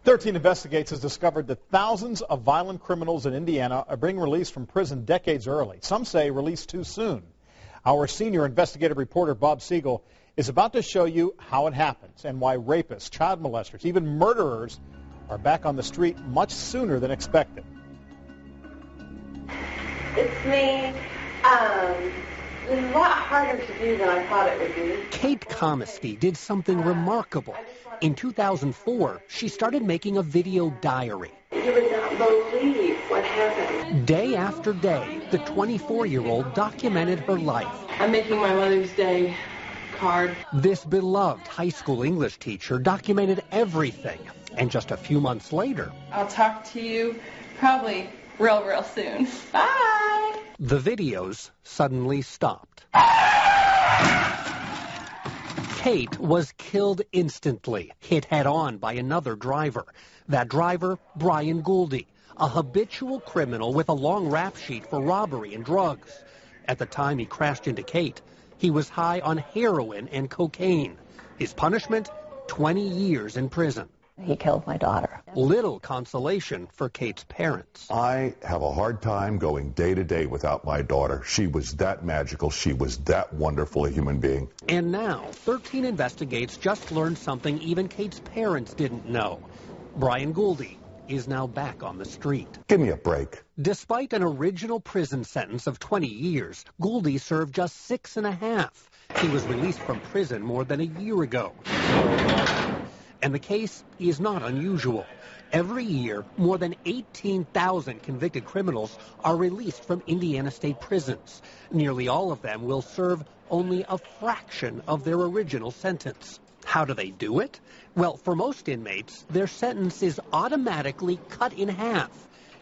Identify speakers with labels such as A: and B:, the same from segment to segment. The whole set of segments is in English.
A: 13 Investigates has discovered that thousands of violent criminals in Indiana are being released from prison decades early. Some say released too soon. Our senior investigative reporter, Bob Siegel, is about to show you how it happens and why rapists, child molesters, even murderers are back on the street much sooner than expected.
B: It's me. It's a lot harder to do than I thought it would be.
C: Kate Comisty did something remarkable. In 2004, she started making a video diary.
B: You would not believe what happened.
C: Day after day, the 24-year-old documented her life.
B: I'm making my Mother's Day card.
C: This beloved high school English teacher documented everything. And just a few months later,
B: I'll talk to you probably real soon. Bye!
C: The videos suddenly stopped. Kate was killed instantly, hit head-on by another driver. That driver, Brian Gouldy, a habitual criminal with a long rap sheet for robbery and drugs. At the time he crashed into Kate, he was high on heroin and cocaine. His punishment, 20 years in prison.
D: He killed my daughter.
C: Little consolation for Kate's parents.
E: I have a hard time going day to day without my daughter. She was that magical. She was that wonderful a human being.
C: And now, 13 Investigates just learned something even Kate's parents didn't know. Brian Gouldy is now back on the street.
E: Give me a break. Despite
C: an original prison sentence of 20 years, Gouldy served just 6.5. He was released from prison more than a year ago. And the case is not unusual. Every year, more than 18,000 convicted criminals are released from Indiana state prisons. Nearly all of them will serve only a fraction of their original sentence. How do they do it? Well, for most inmates, their sentence is automatically cut in half.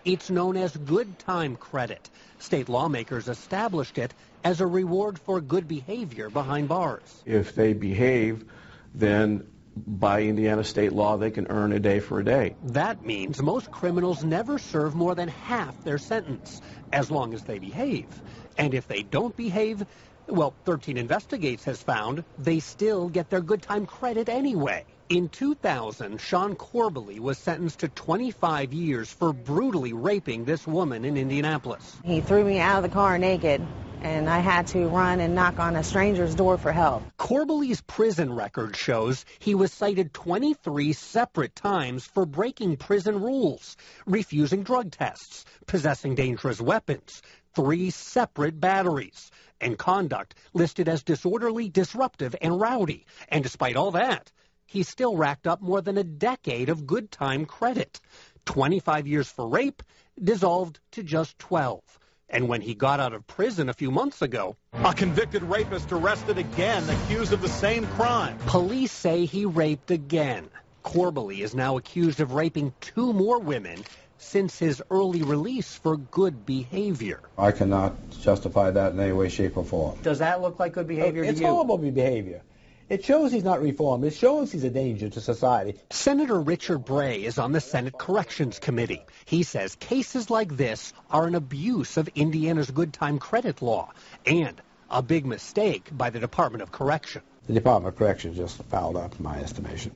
C: It's known as good time credit. State lawmakers established it as a reward for good behavior behind bars.
F: If they behave, then by Indiana state law, they can earn a day for a day.
C: That means most criminals never serve more than half their sentence, as long as they behave. And if they don't behave, well, 13 Investigates has found they still get their good time credit anyway. In 2000, Sean Corbally was sentenced to 25 years for brutally raping this woman in Indianapolis.
D: He threw me out of the car naked, and I had to run and knock on a stranger's door for help.
C: Corbally's prison record shows he was cited 23 separate times for breaking prison rules, refusing drug tests, possessing dangerous weapons, 3 separate batteries, and conduct listed as disorderly, disruptive, and rowdy. And despite all that, he still racked up more than a decade of good time credit. 25 years for rape dissolved to just 12. And when he got out of prison a few months ago,
A: a convicted rapist arrested again, accused of the same crime.
C: Police say he raped again. Corbally is now accused of raping 2 more women since his early release for good behavior.
G: I cannot justify that in any way, shape, or form.
H: Does that look like good behavior to you?
I: It's horrible behavior. It shows he's not reformed. It shows he's a danger to society.
C: Senator Richard Bray is on the Senate Corrections Committee. He says cases like this are an abuse of Indiana's good time credit law and a big mistake by the Department of Correction.
I: The Department of Corrections just fouled up, in my estimation.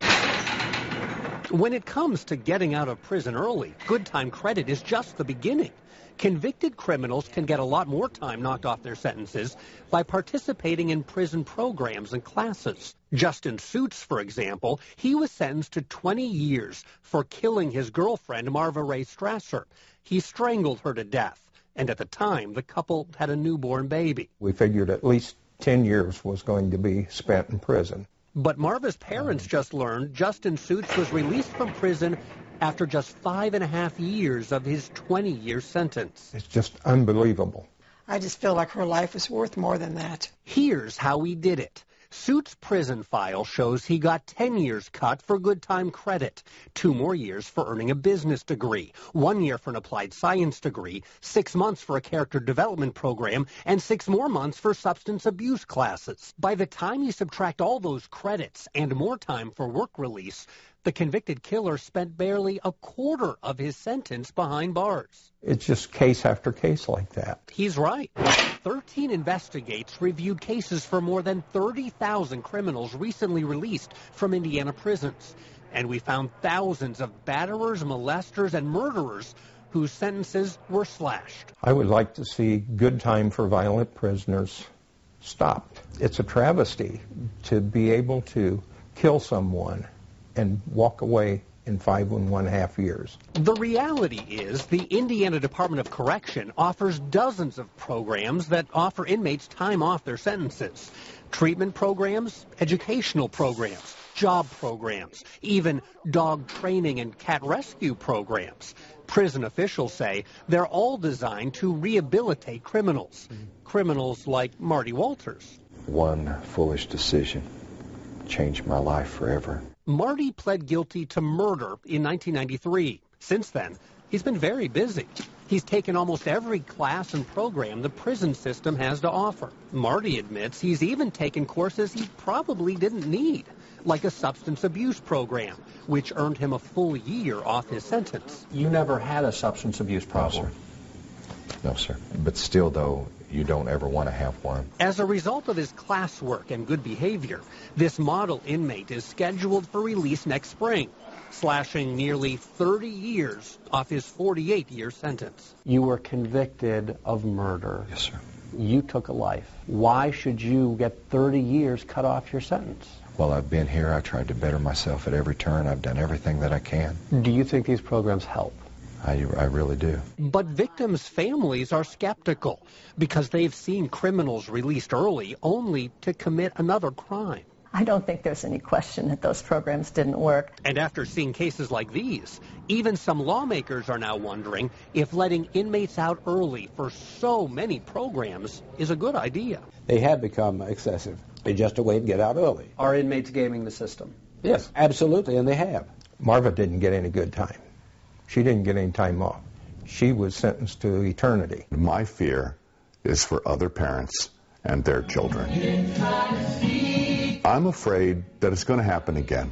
C: When it comes to getting out of prison early, good time credit is just the beginning. Convicted criminals can get a lot more time knocked off their sentences by participating in prison programs and classes. Justin Suits, for example, he was sentenced to 20 years for killing his girlfriend, Marva Ray Strasser. He strangled her to death, and at the time, the couple had a newborn baby.
J: We figured at least 10 years was going to be spent in prison.
C: But Marva's parents just learned Justin Suits was released from prison after just 5.5 years of his 20-year sentence.
J: It's just unbelievable.
K: I just feel like her life is worth more than that.
C: Here's how he did it. Suits' prison file shows he got 10 years cut for good time credit, 2 more years for earning a business degree, 1 year for an applied science degree, 6 months for a character development program, and 6 more months for substance abuse classes. By the time you subtract all those credits and more time for work release, the convicted killer spent barely a quarter of his sentence behind bars.
J: It's just case after case like that.
C: He's right. 13 Investigates reviewed cases for more than 30,000 criminals recently released from Indiana prisons. And we found thousands of batterers, molesters, and murderers whose sentences were slashed.
J: I would like to see good time for violent prisoners stopped. It's a travesty to be able to kill someone and walk away in 5.5 years.
C: The reality is the Indiana Department of Correction offers dozens of programs that offer inmates time off their sentences. Treatment programs, educational programs, job programs, even dog training and cat rescue programs. Prison officials say they're all designed to rehabilitate criminals. Criminals like Marty Walters.
H: One foolish decision changed my life forever.
C: Marty pled guilty to murder in 1993. Since then, he's been very busy. He's taken almost every class and program the prison system has to offer. Marty admits he's even taken courses he probably didn't need, like a substance abuse program, which earned him a full year off his sentence.
F: You never had a substance abuse problem?
H: No, sir. But still, though, you don't ever want to have one.
C: As a result of his classwork and good behavior, this model inmate is scheduled for release next spring, slashing nearly 30 years off his 48-year sentence.
F: You were convicted of murder.
H: Yes, sir.
F: You took a life. Why should you get 30 years cut off your sentence?
H: While I've been here, I tried to better myself at every turn. I've done everything that I can.
F: Do you think these programs help?
H: I really do.
C: But victims' families are skeptical because they've seen criminals released early only to commit another crime.
L: I don't think there's any question that those programs didn't work.
C: And after seeing cases like these, even some lawmakers are now wondering if letting inmates out early for so many programs is a good idea.
I: They have become excessive. They're just a way to get out early.
F: Are inmates gaming the system?
I: Yes, absolutely, and they have.
J: Marva didn't get any good time. She didn't get any time off. She was sentenced to eternity.
E: My fear is for other parents and their children. I'm afraid that it's going to happen again.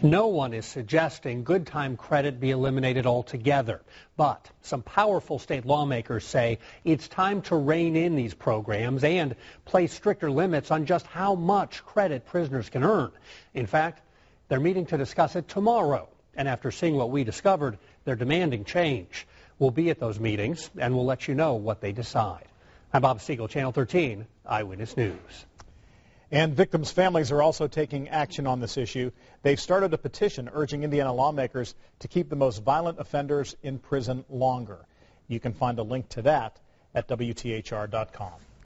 C: No one is suggesting good time credit be eliminated altogether, but some powerful state lawmakers say it's time to rein in these programs and place stricter limits on just how much credit prisoners can earn. In fact, they're meeting to discuss it tomorrow, and after seeing what we discovered, they're demanding change. We'll be at those meetings, and we'll let you know what they decide. I'm Bob Siegel, Channel 13, Eyewitness News.
A: And victims' families are also taking action on this issue. They've started a petition urging Indiana lawmakers to keep the most violent offenders in prison longer. You can find a link to that at WTHR.com.